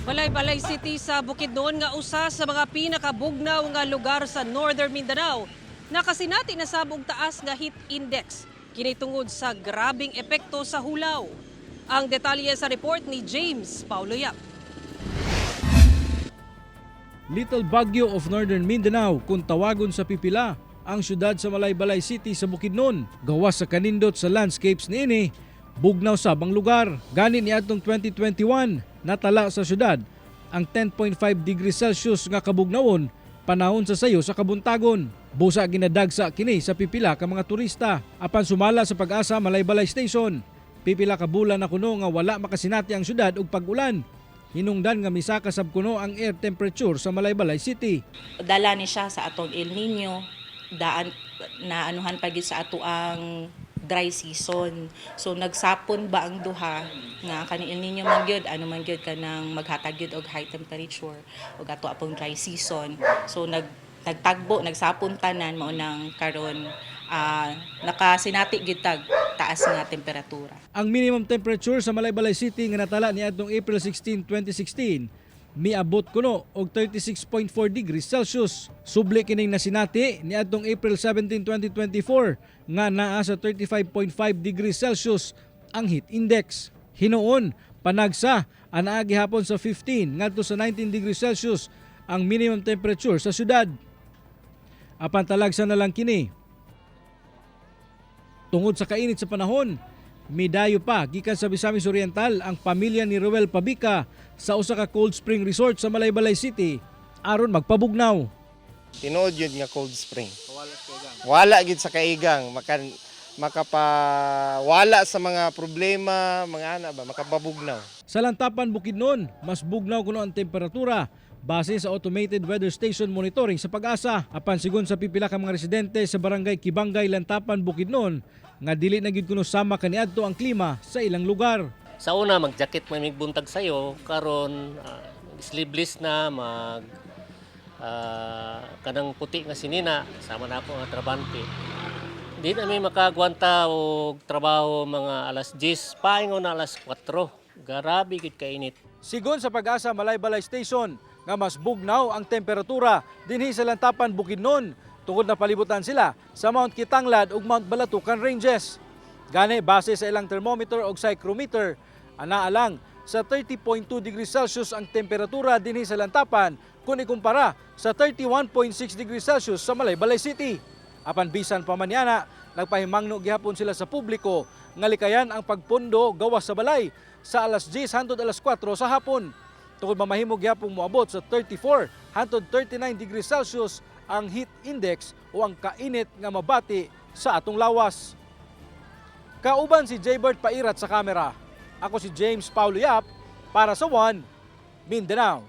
Malaybalay City sa Bukidnon nga usa sa mga pinakabugnaw nga lugar sa Northern Mindanao. Nakasinati na sabog taas nga heat index kini tungod sa grabing epekto sa hulaw. Ang detalye sa report ni James Pauloyap. Little Baguio of Northern Mindanao kung tawagon sa pipila ang syudad sa Malaybalay City sa Bukidnon. Gawas sa kanindot sa landscapes niini, bugnaw sabang lugar. Gani niadtong 2021 natala sa syudad ang 10.5 degrees Celsius nga kabugnawon panahon sa sayo sa kabuntagon. Busa ginadagsa kini sa pipila ka mga turista apan sumala sa pag-asa Malaybalay Station. Pipila ka bulan na kuno nga wala makasinati ang syudad og pag-ulan. Hinungdan nga misaka sab kuno ang air temperature sa Malaybalay City. Dala ni siya sa atong El Nino, daan na anuhan pa gyud sa ato ang dry season. So nagsapon ba ang duha nga kani El Nino man gyud ano man gyud kanang maghatag gyud og high temperature ug ato apong dry season. So nagtagbo, nagsapon tanan mao nang karon nakasinati gyud tag taas nga temperatura. Ang minimum temperature sa Malaybalay City nga natala niadtong April 16, 2016 miabot kuno og 36.4 degrees Celsius. Subli kining nasinati niadtong April 17, 2024 nga naa sa 35.5 degrees Celsius ang heat index. Hinuon panagsa anaa gihapon sa 15 ngadto sa 19 degrees Celsius ang minimum temperature sa syudad. Apan talagsa na lang kini. Tungod sa kainit sa panahon, midayo pa gikan sa Misamis Oriental ang pamilya ni Ruel Pabika sa usa ka cold spring resort sa Malaybalay City aron magpabugnaw. Tinuod yun nga cold spring. Wala gid sa kaigang, makapawala sa mga problema, mga ana ba, makapabugnaw. Sa Lantapan Bukidnon, mas bugnaw kuno ang temperatura base sa automated weather station monitoring sa pag-asa. Apan sigon sa pipila ka mga residente sa barangay Kibangay, Lantapan, Bukidnon nga dili na gyud kuno sama kaniadto ang klima sa ilang lugar. Sa una mag-jacket may buntag sayo karon sleeveless na kanang puti nga sinina sama na ako nga trabante. Di na may makagwanta og trabaho mga alas 10 paingon na alas 4. Grabe gid kainit. Sigon sa pag-asa Malaybalay Station nga mas bugnaw ang temperatura dinhi sa Lantapan, Bukidnon tungod na palibutan sila sa Mount Kitanglad ug Mount Balatucan Ranges. Gani base sa ilang thermometer ug psychrometer, anaa lang sa 30.2 degrees Celsius ang temperatura dinhi sa Lantapan kung ikumpara sa 31.6 degrees Celsius sa Malaybalay City. Apan bisan pa man yana, nagpahimangno gihapon sila sa publiko nga likayan ang pagpundo gawas sa balay sa alas 10 hangtod alas 4 sa hapon. Tungod mamahimog gihapon moabot sa 34 hangtod 39 degrees Celsius ang heat index o ang kainit nga mabati sa atong lawas. Kauban si Jaybert Pairat sa kamera. Ako si James Pauloyap para sa One Mindanao.